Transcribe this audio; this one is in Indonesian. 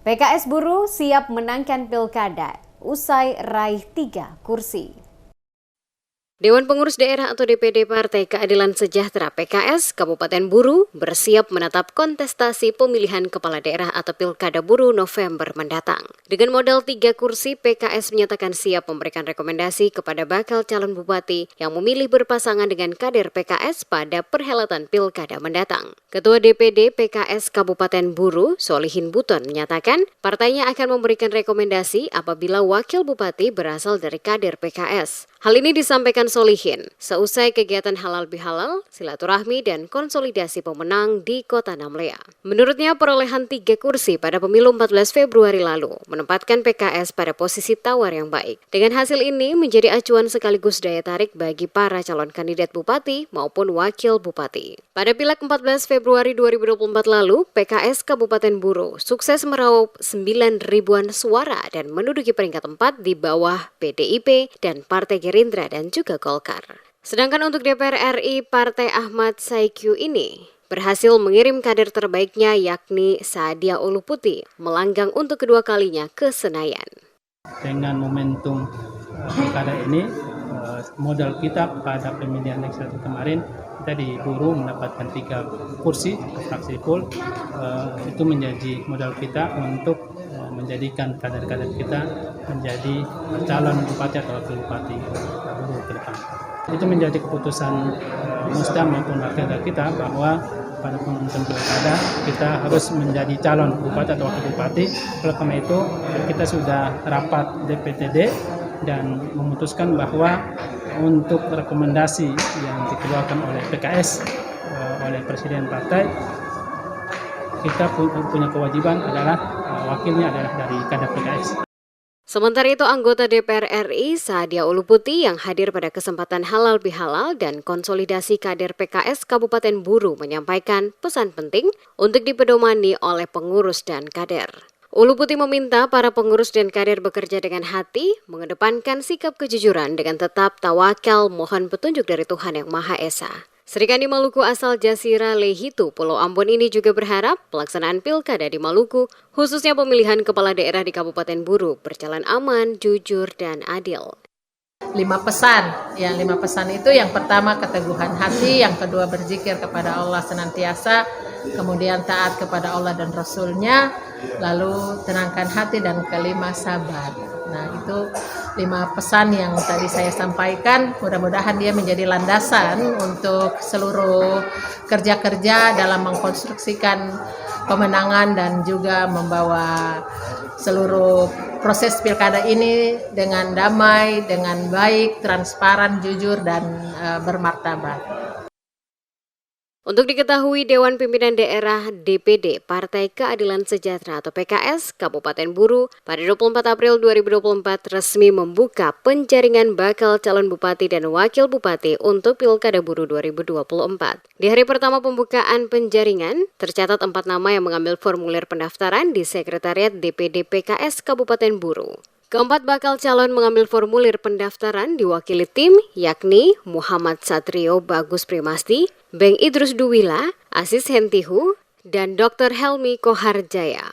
PKS Buruh siap menangkan pilkada, usai raih 3 kursi. Dewan Pengurus Daerah atau DPD Partai Keadilan Sejahtera PKS Kabupaten Buruh bersiap menatap kontestasi pemilihan kepala daerah atau Pilkada Buruh November mendatang. Dengan modal 3 kursi, PKS menyatakan siap memberikan rekomendasi kepada bakal calon bupati yang memilih berpasangan dengan kader PKS pada perhelatan Pilkada mendatang. Ketua DPD PKS Kabupaten Buruh, Solihin Buton, menyatakan partainya akan memberikan rekomendasi apabila wakil bupati berasal dari kader PKS. Hal ini disampaikan Solihin seusai kegiatan halal bihalal, silaturahmi dan konsolidasi pemenang di Kota Namlea. Menurutnya perolehan 3 kursi pada pemilu 14 Februari lalu menempatkan PKS pada posisi tawar yang baik. Dengan hasil ini menjadi acuan sekaligus daya tarik bagi para calon kandidat bupati maupun wakil bupati. Pada Pileg 14 Februari 2024 lalu, PKS Kabupaten Buruh sukses meraup 9 ribuan suara dan menduduki peringkat 4 di bawah PDIP dan Partai Gerindra dan juga Golkar. Sedangkan untuk DPR RI, Partai Ahmad Saiku ini berhasil mengirim kader terbaiknya yakni Sadia Uluputi melanggang untuk kedua kalinya ke Senayan. Dengan momentum pilkada ini, modal kita pada pemilihan legislatif kemarin, kita di Buruh mendapatkan 3 kursi fraksi full. Itu menjadi modal kita untuk menjadikan kader-kader kita menjadi calon bupati atau wakil bupati Buruh ke depan. Itu menjadi keputusan Musda maupun rakyat kita bahwa pada momentum pilkada kita harus menjadi calon bupati atau wakil bupati. Oleh karena itu kita sudah rapat DPTD dan memutuskan bahwa untuk rekomendasi yang dikeluarkan oleh PKS oleh Presiden Partai, kita punya kewajiban adalah wakilnya adalah dari kader PKS. Sementara itu, anggota DPR RI Sadia Uluputi yang hadir pada kesempatan halal bihalal dan konsolidasi kader PKS Kabupaten Buruh menyampaikan pesan penting untuk dipedomani oleh pengurus dan kader. Uluputi meminta para pengurus dan kader bekerja dengan hati, mengedepankan sikap kejujuran dengan tetap tawakal mohon petunjuk dari Tuhan Yang Maha Esa. Serikandi Maluku asal Jasira Lehitu, Pulau Ambon ini juga berharap pelaksanaan pilkada di Maluku, khususnya pemilihan kepala daerah di Kabupaten Buruh, berjalan aman, jujur, dan adil. 5 pesan. Ya, 5 pesan itu yang pertama keteguhan hati, yang kedua berzikir kepada Allah senantiasa, kemudian taat kepada Allah dan Rasul-Nya, lalu tenangkan hati, dan kelima sabar. Nah, itu 5 pesan yang tadi saya sampaikan. Mudah-mudahan dia menjadi landasan untuk seluruh kerja-kerja dalam mengkonstruksikan pemenangan dan juga membawa seluruh proses pilkada ini dengan damai, dengan baik, transparan, jujur, dan bermartabat. Untuk diketahui, Dewan Pimpinan Daerah DPD Partai Keadilan Sejahtera atau PKS Kabupaten Buruh pada 24 April 2024 resmi membuka penjaringan bakal calon bupati dan wakil bupati untuk Pilkada Buruh 2024. Di hari pertama pembukaan penjaringan, tercatat 4 nama yang mengambil formulir pendaftaran di Sekretariat DPD PKS Kabupaten Buruh. Keempat bakal calon mengambil formulir pendaftaran diwakili tim yakni Muhammad Satrio Bagus Primasti, Beng Idrus Duwila, Asis Hentihu, dan Dr. Helmi Koharjaya.